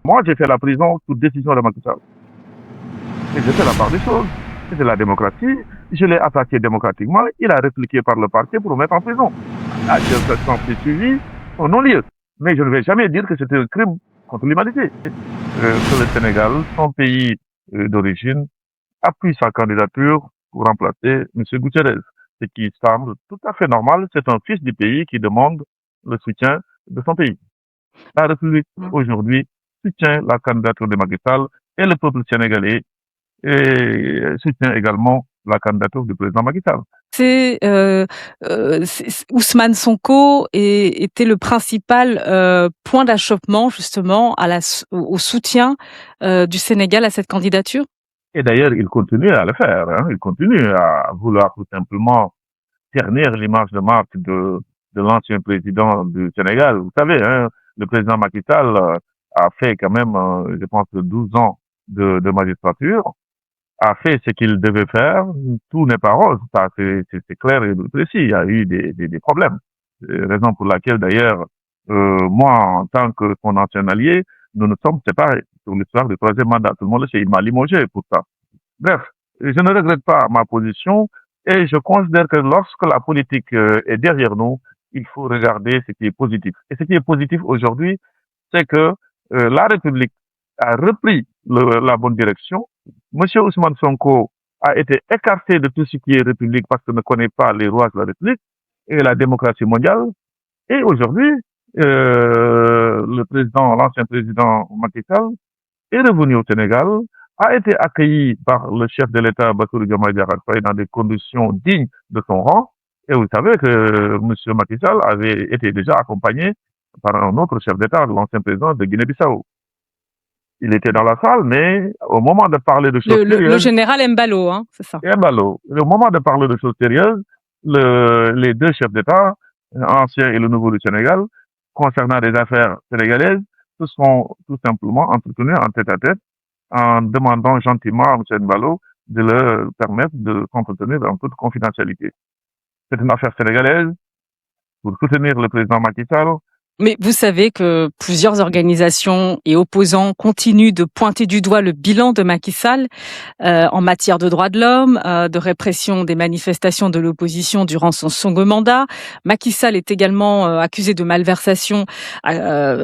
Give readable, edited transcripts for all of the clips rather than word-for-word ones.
Moi, j'ai fait la prison sous décision de Macky Sall. Et j'ai fait la part des choses. C'est de la démocratie. Je l'ai attaqué démocratiquement. Il a répliqué par le parquet pour le mettre en prison. La gestation s'est suivie au non-lieu. Mais je ne vais jamais dire que c'était un crime contre l'humanité. Que le Sénégal, son pays d'origine, appuie sa candidature pour remplacer M. Guterres. Ce qui semble tout à fait normal. C'est un fils du pays qui demande le soutien de son pays. La République, aujourd'hui, soutient la candidature de Macky Sall et le peuple sénégalais soutient également la candidature du président Macky Sall. Ousmane Sonko était le principal point d'achoppement justement au soutien du Sénégal à cette candidature. Et d'ailleurs, il continue à le faire. Hein. Il continue à vouloir tout simplement ternir l'image de marque de l'ancien président du Sénégal. Vous savez, hein, le président Macky Sall a fait quand même, je pense, 12 ans de magistrature, a fait ce qu'il devait faire. Tout n'est pas rose, ça c'est clair et précis. Il y a eu des problèmes. Raison pour laquelle d'ailleurs, moi, en tant que son ancien allié, nous nous sommes séparés sur l'histoire du troisième mandat. Tout le monde le sait, il m'a limogé pour ça. Bref, je ne regrette pas ma position et je considère que lorsque la politique est derrière nous, il faut regarder ce qui est positif. Et ce qui est positif aujourd'hui, c'est que la République a repris la bonne direction. Monsieur Ousmane Sonko a été écarté de tout ce qui est République parce qu'il ne connaît pas les rouages de la République et la démocratie mondiale. Et aujourd'hui, l'ancien président Macky Sall est revenu au Sénégal, a été accueilli par le chef de l'État, Bassirou Diomaye Diakhar Faye, dans des conditions dignes de son rang. Et vous savez que M. Macky Sall avait été déjà accompagné par un autre chef d'État, l'ancien président de Guinée-Bissau. Il était dans la salle, mais au moment de parler de choses sérieuses... Le général Mbalo, hein, c'est ça. Mbalo. Au moment de parler de choses sérieuses, les deux chefs d'État, l'ancien et le nouveau du Sénégal, concernant des affaires sénégalaises, se sont tout simplement entretenus en tête-à-tête en demandant gentiment à M. Mbalo de leur permettre de s'entretenir en toute confidentialité. C'est une affaire sénégalaise pour soutenir le président Macky Sall. Mais vous savez que plusieurs organisations et opposants continuent de pointer du doigt le bilan de Macky Sall en matière de droits de l'homme, de répression des manifestations de l'opposition durant son second mandat. Macky Sall est également accusé de malversation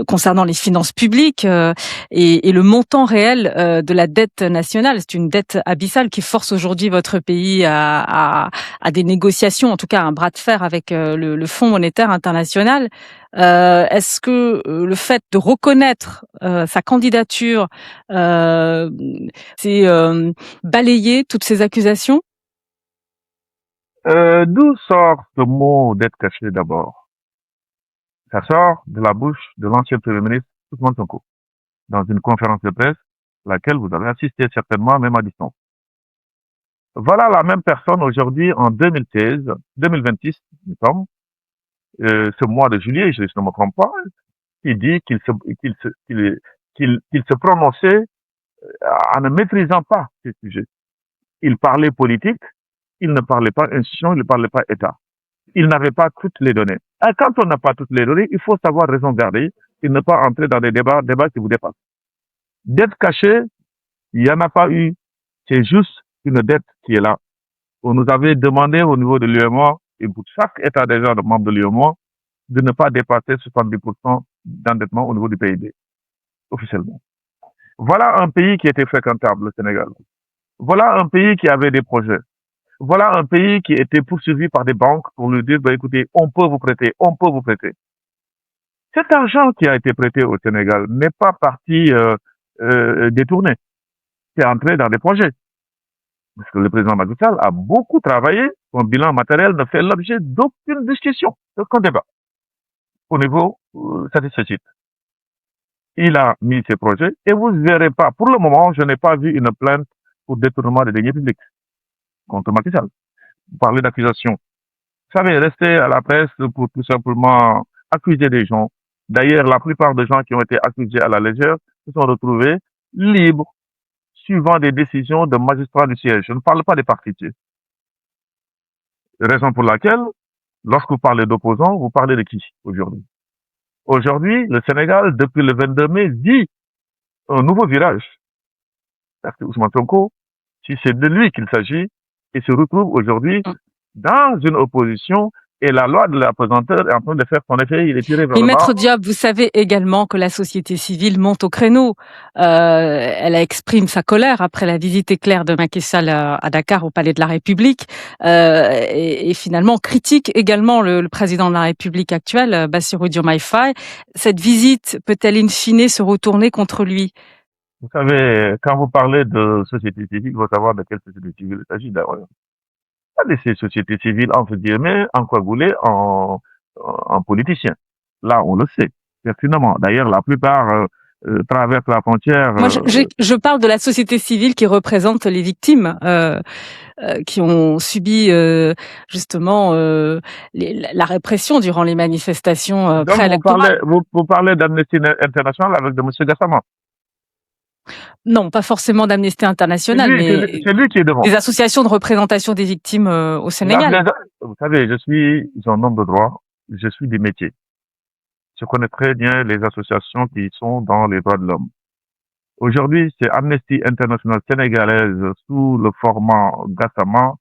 concernant les finances publiques et le montant réel de la dette nationale. C'est une dette abyssale qui force aujourd'hui votre pays à des négociations, en tout cas à un bras de fer avec le Fonds monétaire international. Est-ce que le fait de reconnaître sa candidature, c'est balayer toutes ces accusations? D'où sort ce mot d'être caché d'abord? Ça sort de la bouche de l'ancien Premier ministre Ousmane Sonko, dans une conférence de presse, laquelle vous avez assisté certainement, même à distance. Voilà la même personne aujourd'hui en 2016, 2026, nous sommes, ce mois de juillet, je ne me trompe pas, qui dit qu'il se prononçait en ne maîtrisant pas ces sujets. Il parlait politique, il ne parlait pas institution, il ne parlait pas État. Il n'avait pas toutes les données. Et quand on n'a pas toutes les données, il faut savoir raison garder et ne pas entrer dans des débats qui vous dépassent. Dette cachée, il n'y en a pas eu. C'est juste une dette qui est là. On nous avait demandé au niveau de l'UEMOA, et pour chaque État déjà de membre de l'UEMOA, de ne pas dépasser 70% d'endettement au niveau du PIB, officiellement. Voilà un pays qui était fréquentable, le Sénégal. Voilà un pays qui avait des projets. Voilà un pays qui était poursuivi par des banques pour lui dire, bah, écoutez, on peut vous prêter, on peut vous prêter. Cet argent qui a été prêté au Sénégal n'est pas parti détourné. C'est entré dans des projets. Parce que le président Macky Sall a beaucoup travaillé, son bilan matériel ne fait l'objet d'aucune discussion, d'aucun débat au niveau satisfait. Il a mis ses projets et vous ne verrez pas, pour le moment, je n'ai pas vu une plainte pour détournement des deniers publics contre Macky Sall. Vous parlez d'accusation. Vous savez, rester à la presse pour tout simplement accuser des gens. D'ailleurs, la plupart des gens qui ont été accusés à la légère se sont retrouvés libres, suivant des décisions de magistrats du siège. Je ne parle pas des parquetiers. Raison pour laquelle, lorsque vous parlez d'opposants, vous parlez de qui aujourd'hui? Aujourd'hui, le Sénégal, depuis le 22 mai, vit un nouveau virage. Parce que Ousmane Sonko, si c'est de lui qu'il s'agit, il se retrouve aujourd'hui dans une opposition et la loi de l'apesanteur est en train de faire son effet, il est tiré vers Mais le bas. Maître Diop, vous savez également que la société civile monte au créneau. Elle exprime sa colère après la visite éclair de Macky Sall à Dakar au Palais de la République et finalement critique également le président de la République actuel, Bassirou Diomaye Faye. Cette visite peut-elle in fine se retourner contre lui? Vous savez, quand vous parlez de société civile, il faut savoir de quelle société civile il s'agit d'ailleurs. Pas de ces sociétés civiles, entre guillemets, encoagulées en politiciens. Là, on le sait, pertinemment. D'ailleurs, la plupart traversent la frontière. Moi, je parle de la société civile qui représente les victimes qui ont subi justement la répression durant les manifestations Donc, préélectorales. vous parlez d'Amnesty International avec de M. Gassama. Non, pas forcément d'Amnesty International, mais C'est lui qui est devant. des associations de représentation des victimes au Sénégal. Vous savez, je suis un homme de droit, je suis des métiers. Je connais très bien les associations qui sont dans les droits de l'homme. Aujourd'hui, c'est Amnesty International sénégalaise sous le format Gassama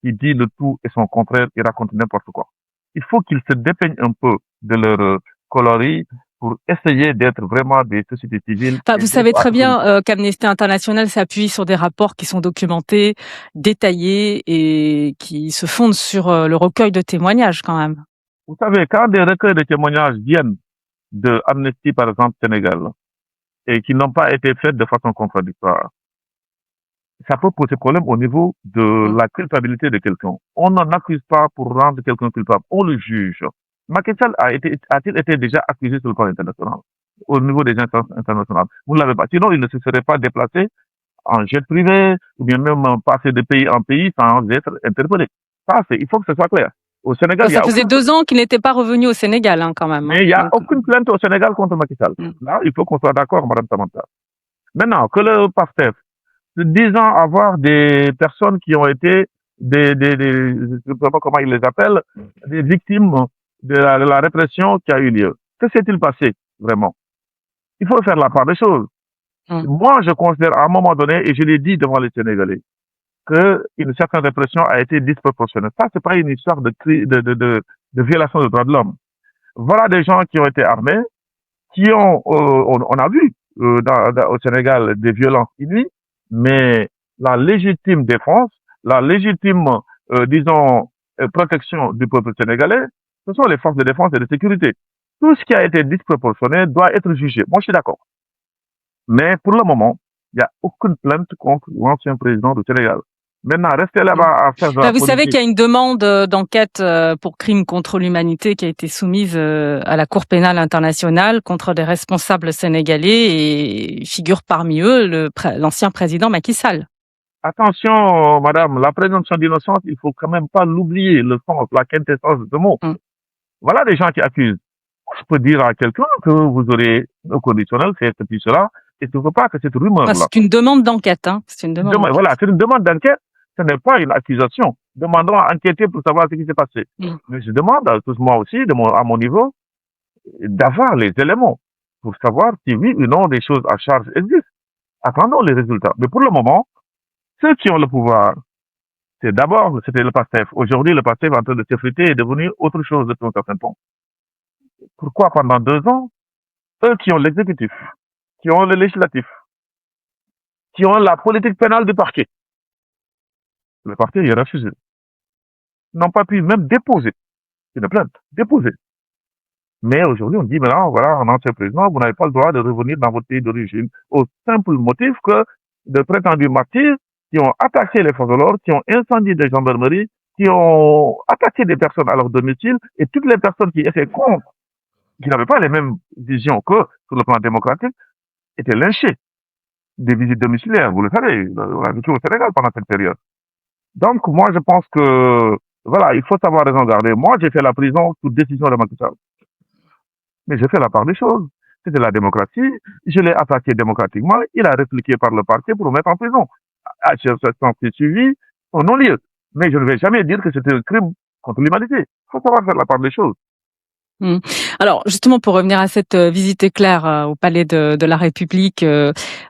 qui dit le tout et son contraire et raconte n'importe quoi. Il faut qu'ils se dépeignent un peu de leur coloris pour essayer d'être vraiment des sociétés civiles. Enfin, vous savez très bien qu'Amnesty International s'appuie sur des rapports qui sont documentés, détaillés et qui se fondent sur le recueil de témoignages quand même. Vous savez, quand des recueils de témoignages viennent de Amnesty, par exemple, Sénégal, et qui n'ont pas été faits de façon contradictoire, ça peut poser problème au niveau de la culpabilité de quelqu'un. On n'en accuse pas pour rendre quelqu'un culpable, on le juge. Macky Sall a-t-il été déjà accusé sur le plan international, au niveau des instances internationales? Vous ne l'avez pas. Sinon, il ne se serait pas déplacé en jet privé, ou bien même passer de pays en pays sans être interpellé. Ça, il faut que ce soit clair. Au Sénégal, ça faisait 2 ans qu'il n'était pas revenu au Sénégal, hein, quand même. Mais il n'y a aucune plainte au Sénégal contre Macky Sall. Là, il faut qu'on soit d'accord, Madame Samantha. Maintenant, que le PASTEF, disant avoir des personnes qui ont été je ne sais pas comment ils les appellent, des victimes de la répression qui a eu lieu. Que s'est-il passé, vraiment? Il faut faire la part des choses. Moi, je considère à un moment donné, et je l'ai dit devant les Sénégalais, qu'une certaine répression a été disproportionnée. Ça, c'est pas une histoire de violation des droits de l'homme. Voilà des gens qui ont été armés, qui ont, on a vu au Sénégal des violences inouïes, mais la légitime défense, la légitime, disons, protection du peuple sénégalais, ce sont les forces de défense et de sécurité. Tout ce qui a été disproportionné doit être jugé. Moi, je suis d'accord. Mais pour le moment, il n'y a aucune plainte contre l'ancien président du Sénégal. Maintenant, restez là-bas à faire de la Vous savez qu'il y a une demande d'enquête pour crimes contre l'humanité qui a été soumise à la Cour pénale internationale contre des responsables sénégalais et figure parmi eux l'ancien président Macky Sall. Attention, madame, la présomption d'innocence, il faut quand même pas l'oublier, le sens, la quintessence de ce mot. Voilà des gens qui accusent. Je peux dire à quelqu'un que vous aurez au conditionnel fait ceci, cela, et tu ne veux pas que cette rumeur-là. C'est une demande d'enquête, hein. C'est une demande. Voilà, c'est une demande d'enquête. Ce n'est pas une accusation. Demandons à enquêter pour savoir ce qui s'est passé. Mais je demande, tous moi aussi, à mon niveau, d'avoir les éléments pour savoir si oui ou non des choses à charge existent. Attendons les résultats. Mais pour le moment, ceux qui ont le pouvoir, c'était le PASTEF. Aujourd'hui, le PASTEF est en train de s'effriter et est devenu autre chose depuis un certain temps. Pourquoi pendant 2 ans, eux qui ont l'exécutif, qui ont le législatif, qui ont la politique pénale du parquet, le parquet y a refusé, n'ont pas pu même déposer une plainte, déposer. Mais aujourd'hui, on dit, maintenant, voilà, un ancien président, vous n'avez pas le droit de revenir dans votre pays d'origine, au simple motif que de prétendus martyrs qui ont attaqué les forces de l'ordre, qui ont incendié des gendarmeries, qui ont attaqué des personnes à leur domicile, et toutes les personnes qui étaient contre, qui n'avaient pas les mêmes visions que sur le plan démocratique, étaient lynchées. Des visites domiciliaires, vous le savez, on a vécu au Sénégal pendant cette période. Donc, moi, je pense que, voilà, il faut savoir raison garder. Moi, j'ai fait la prison sous décision de Macky Sall. Mais j'ai fait la part des choses. C'était la démocratie. Je l'ai attaqué démocratiquement. Il a répliqué par le parquet pour le mettre en prison. Je suis suivi au non-lieu. Mais je ne vais jamais dire que c'était un crime contre l'humanité. Il faut savoir faire la part des choses. Mmh. Alors justement, pour revenir à cette visite éclair au Palais de la République,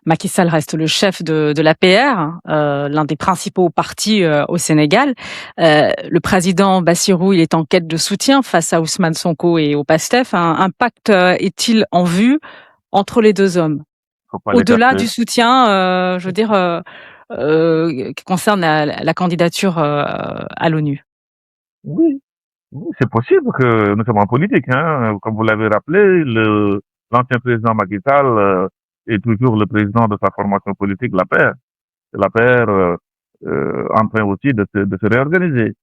Macky Sall reste le chef de l'APR, l'un des principaux partis au Sénégal. Le président Bassirou, il est en quête de soutien face à Ousmane Sonko et au PASTEF. Un pacte est-il en vue entre les deux hommes? Faut pas Au-delà l'écarter. du soutien, je veux dire, qui concerne la candidature à l'ONU. Oui, oui, c'est possible que nous sommes en politique, hein. Comme vous l'avez rappelé, l'ancien président Macky Sall est toujours le président de sa formation politique, l'APR. C'est l'APR en train aussi de se réorganiser.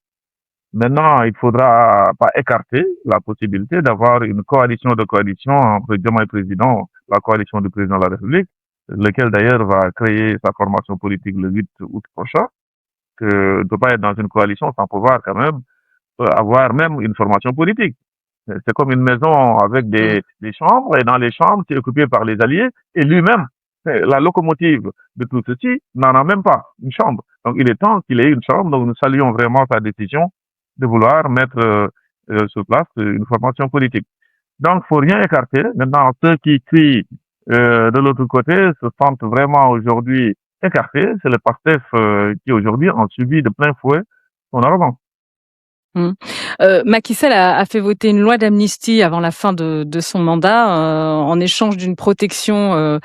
Maintenant, il faudra pas écarter la possibilité d'avoir une coalition entre Diomaye président, la coalition du président de la République, lequel d'ailleurs va créer sa formation politique le 8 août prochain, que ne peut pas être dans une coalition sans pouvoir quand même avoir même une formation politique. C'est comme une maison avec Mmh. des chambres, et dans les chambres, c'est occupé par les alliés, et lui-même, la locomotive de tout ceci, n'en a même pas une chambre. Donc il est temps qu'il ait une chambre, donc nous saluons vraiment sa décision de vouloir mettre sur place une formation politique. Donc, faut rien écarter. Maintenant, ceux qui crient de l'autre côté se sentent vraiment aujourd'hui écartés. C'est le PASTEF qui aujourd'hui ont subi de plein fouet son arrogance. Mmh. Macky Sall a fait voter une loi d'amnistie avant la fin de son mandat, en échange d'une protection,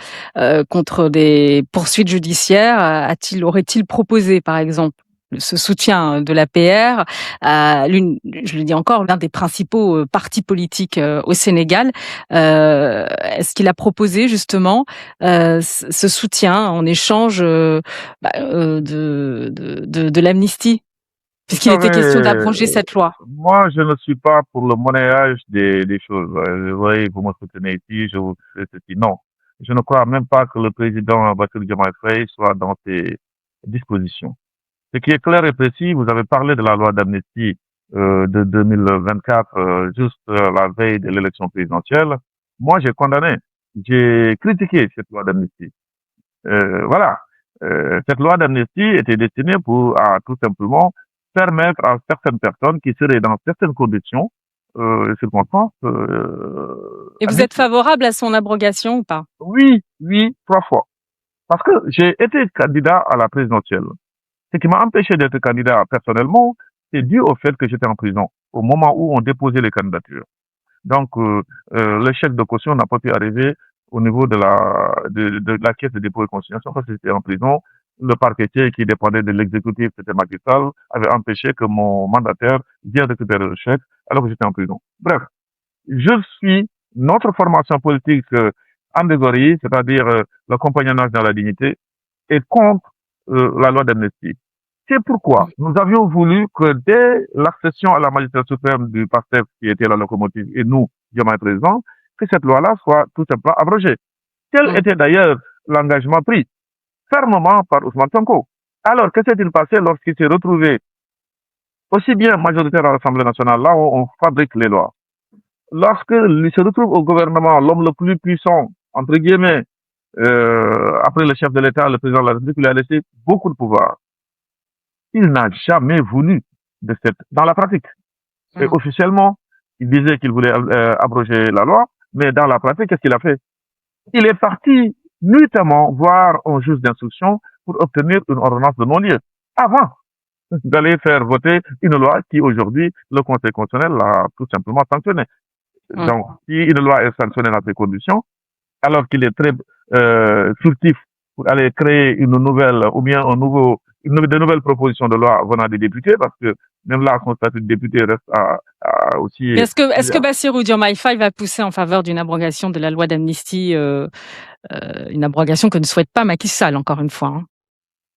contre des poursuites judiciaires. Aurait-il proposé, par exemple, ce soutien de l'APR à je le dis encore, l'un des principaux, partis politiques, au Sénégal? Est-ce qu'il a proposé justement, ce soutien en échange, de l'amnistie? Vous Puisqu'il était question savez, d'abroger cette loi. moi, je ne suis pas pour le monnayage des choses. Oui, vous me soutenez ici, je vous fais ceci. Non. Je ne crois même pas que le président Bassirou Diomaye Faye soit dans ces dispositions. Ce qui est clair et précis, vous avez parlé de la loi d'amnistie de 2024, juste la veille de l'élection présidentielle. Moi, j'ai condamné, j'ai critiqué cette loi d'amnistie. Voilà. Cette loi d'amnistie était destinée pour à tout simplement permettre à certaines personnes qui seraient dans certaines conditions, circonstances, Et vous êtes amnistiées. favorable à son abrogation ou pas? Oui, oui, 3 fois. Parce que j'ai été candidat à la présidentielle. Ce qui m'a empêché d'être candidat personnellement, c'est dû au fait que j'étais en prison au moment où on déposait les candidatures. Donc, le chèque de caution n'a pas pu arriver au niveau de la caisse de dépôt et consignation parce que j'étais en prison. Le parquetier qui dépendait de l'exécutif, c'était Macky Sall, avait empêché que mon mandataire vienne récupérer le chèque alors que j'étais en prison. Bref, je suis notre formation politique endégorie, c'est-à-dire le compagnonnage dans la dignité, est contre la loi d'amnistie. C'est pourquoi nous avions voulu que dès l'accession à la magistrature suprême du PASTEF, qui était la locomotive, et nous, Diomaye président, que cette loi-là soit tout simplement abrogée. Tel Mmh. était d'ailleurs l'engagement pris fermement par Ousmane Sonko. Alors, que s'est-il passé lorsqu'il s'est retrouvé aussi bien majoritaire à l'Assemblée nationale, là où on fabrique les lois? Lorsqu'il se retrouve au gouvernement, l'homme le plus puissant, entre guillemets, après le chef de l'État, le président de la République, lui a laissé beaucoup de pouvoir. Il n'a jamais voulu dans la pratique. Et Mmh. officiellement, il disait qu'il voulait abroger la loi, mais dans la pratique, qu'est-ce qu'il a fait? Il est parti nuitamment voir un juge d'instruction pour obtenir une ordonnance de non-lieu avant d'aller faire voter une loi qui aujourd'hui le Conseil constitutionnel l'a tout simplement sanctionnée. Mmh. Donc, si une loi est sanctionnée dans ces conditions, alors qu'il est très furtif pour aller créer une nouvelle ou bien de nouvelles propositions de loi venant des députés, parce que même là, son statut de député reste Mais aussi. est-ce que Bassirou Diomaye Faye va pousser en faveur d'une abrogation de la loi d'amnistie, une abrogation que ne souhaite pas Macky Sall, encore une fois, hein?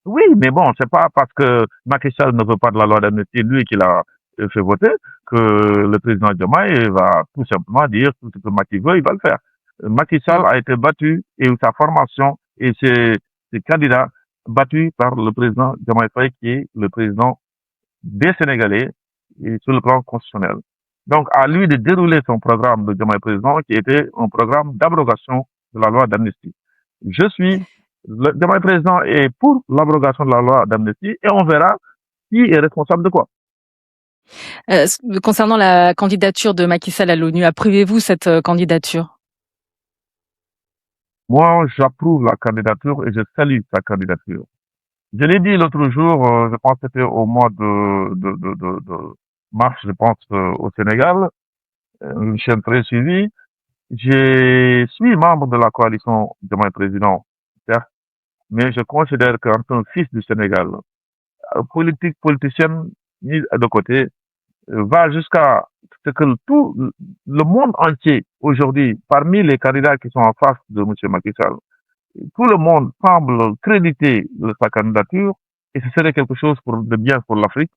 Oui, mais bon, c'est pas parce que Macky Sall ne veut pas de la loi d'amnistie, lui, qui l'a fait voter, que le président Diomaye va tout simplement dire tout ce que Macky veut, il va le faire. Macky Sall Mmh. a été battu et sa formation et ses candidats battus par le président Diomaye Faye, qui est le président des Sénégalais et sur le plan constitutionnel. Donc, à lui de dérouler son programme de Diomaye président, qui était un programme d'abrogation de la loi d'amnistie. Le Diomaye président est pour l'abrogation de la loi d'amnistie et on verra qui est responsable de quoi. Concernant la candidature de Macky Sall à l'ONU, approuvez-vous cette candidature? Moi, j'approuve la candidature et je salue sa candidature. Je l'ai dit l'autre jour, je pense que c'était au mois de mars, je pense, au Sénégal, une chaîne très suivie. Je suis membre de la coalition de mon président, certes, mais je considère qu'en tant que fils du Sénégal, politicienne mise de côté, va jusqu'à ce que tout le monde entier, aujourd'hui, parmi les candidats qui sont en face de M. Macky Sall, tout le monde semble créditer sa candidature et ce serait quelque chose de bien pour l'Afrique,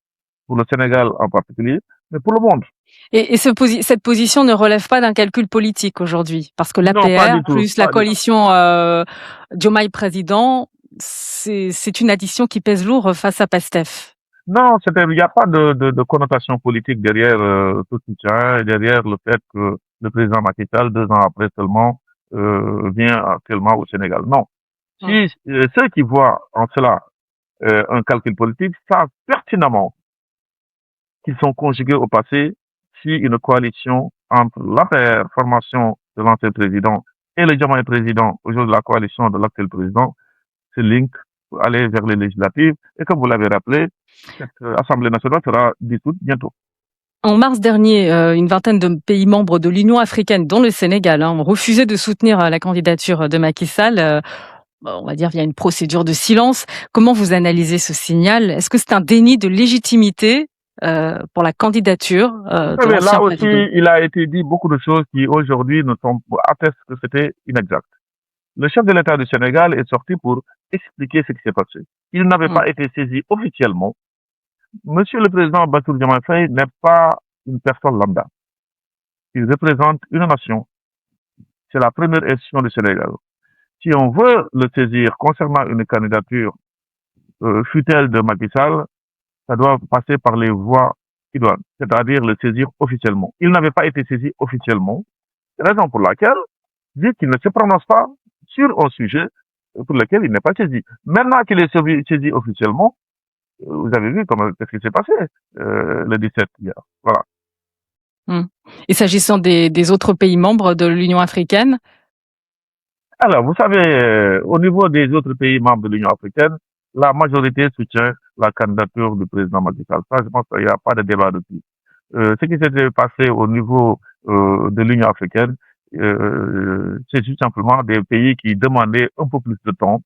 pour le Sénégal en particulier, mais pour le monde. Et cette position ne relève pas d'un calcul politique aujourd'hui, parce que Non, pas du l'APR tout. plus la coalition Diomaye président, c'est une addition qui pèse lourd face à PASTEF. Non, il n'y a pas de connotation politique derrière tout ça, derrière le fait que le président Macky Sall, 2 ans après seulement, vient actuellement au Sénégal. Non. Si ceux qui voient en cela un calcul politique savent pertinemment qu'ils sont conjugués au passé si une coalition entre l'APR, formation de l'ancien président, et le Diomaye président, aujourd'hui la coalition de l'actuel président, se link pour aller vers les législatives. Et comme vous l'avez rappelé, cette Assemblée nationale sera dissoute bientôt. En mars dernier, une vingtaine de pays membres de l'Union africaine, dont le Sénégal, ont refusé de soutenir la candidature de Macky Sall, on va dire via une procédure de silence. Comment vous analysez ce signal? Est-ce que c'est un déni de légitimité pour la candidature de l'ancien Là aussi, président? il a été dit beaucoup de choses qui aujourd'hui attestent que c'était inexact. Le chef de l'État du Sénégal est sorti pour expliquer ce qui s'est passé. Il n'avait pas été saisi officiellement. Monsieur le président Bassirou Diomaye Faye n'est pas une personne lambda. Il représente une nation. C'est la première institution du Sénégal. Si on veut le saisir concernant une candidature fut-elle de Macky Sall, ça doit passer par les voies idoines, c'est-à-dire le saisir officiellement. Il n'avait pas été saisi officiellement, raison pour laquelle dit qu'il ne se prononce pas sur un sujet pour lequel il n'est pas saisi. Maintenant qu'il est saisi officiellement, vous avez vu qu'est-ce qui s'est passé le 17 hier. Voilà. Et s'agissant des autres pays membres de l'Union africaine? Alors, vous savez, au niveau des autres pays membres de l'Union africaine, la majorité soutient la candidature du président Macky Sall. Ça, je pense qu'il n'y a pas de débat dessus. Ce qui s'est passé au niveau de l'Union africaine, c'est tout simplement des pays qui demandaient un peu plus de temps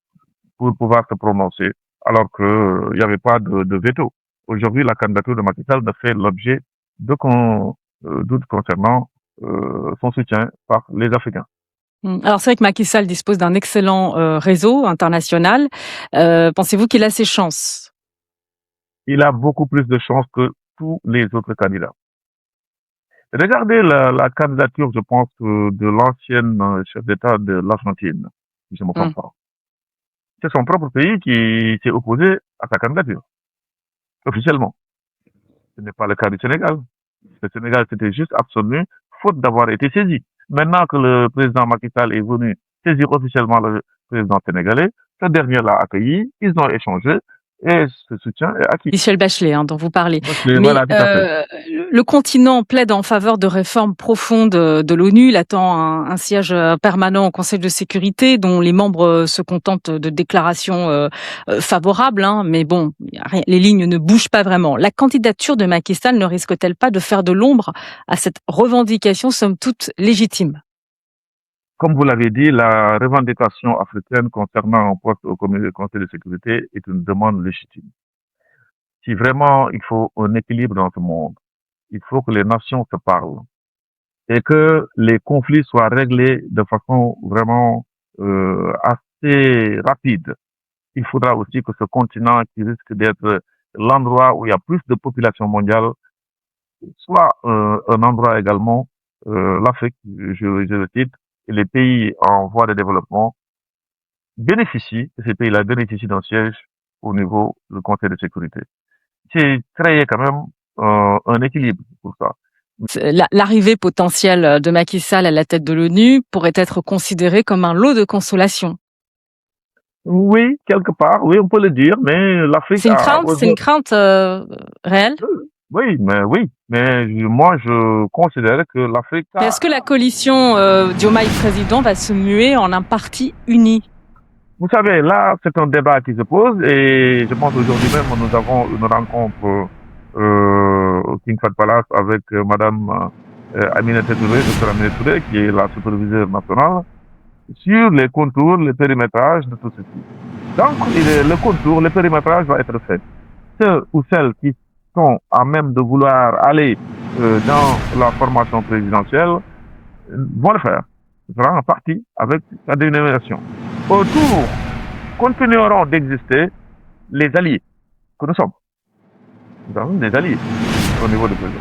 pour pouvoir se prononcer, alors qu'il n'y avait pas de veto. Aujourd'hui, la candidature de Macky Sall ne fait l'objet d'aucun doute concernant son soutien par les Africains. Alors c'est vrai que Macky Sall dispose d'un excellent réseau international. Pensez-vous qu'il a ses chances? Il a beaucoup plus de chances que tous les autres candidats. Regardez la candidature, je pense, de l'ancienne chef d'État de l'Argentine, si je ne me trompe pas. C'est son propre pays qui s'est opposé à sa candidature, officiellement. Ce n'est pas le cas du Sénégal. Le Sénégal s'était juste abstenu, faute d'avoir été saisi. Maintenant que le président Macky Sall est venu saisir officiellement le président sénégalais, ce dernier l'a accueilli, ils ont échangé et ce soutien est acquis. Michel Bachelet, dont vous parlez. Bachelet, voilà, tout à fait. Le continent plaide en faveur de réformes profondes de l'ONU. Il attend un siège permanent au Conseil de sécurité, dont les membres se contentent de déclarations favorables. Mais bon, les lignes ne bougent pas vraiment. La candidature de Macky Sall ne risque-t-elle pas de faire de l'ombre à cette revendication, somme toute légitime? Comme vous l'avez dit, la revendication africaine concernant un poste au Conseil de sécurité est une demande légitime. Si vraiment il faut un équilibre dans ce monde, il faut que les nations se parlent et que les conflits soient réglés de façon vraiment assez rapide. Il faudra aussi que ce continent qui risque d'être l'endroit où il y a plus de population mondiale soit un endroit également, l'Afrique, je le cite, et les pays en voie de développement bénéficient, ces pays-là bénéficient d'un siège au niveau du Conseil de sécurité. C'est créer quand même un équilibre pour ça. L'arrivée potentielle de Macky Sall à la tête de l'ONU pourrait être considérée comme un lot de consolation. Oui, quelque part, oui, on peut le dire, mais l'Afrique c'est une crainte réelle? Oui, mais moi je considère que l'Afrique Est-ce que la coalition Diomaye président va se muer en un parti uni? Vous savez, là, c'est un débat qui se pose et je pense aujourd'hui même nous avons une rencontre au King Fahd Palace avec Madame Aminata Touré, Dr Aminata Touré, qui est la superviseure nationale, sur les contours, le périmétrage de tout ceci. Donc, le contour, le périmétrage va être fait. Ceux ou celles qui sont à même de vouloir aller dans la formation présidentielle vont le faire. Ce sera un parti avec sa dénomination. Autour continueront d'exister les alliés que nous sommes. Nous avons des alliés au niveau du président.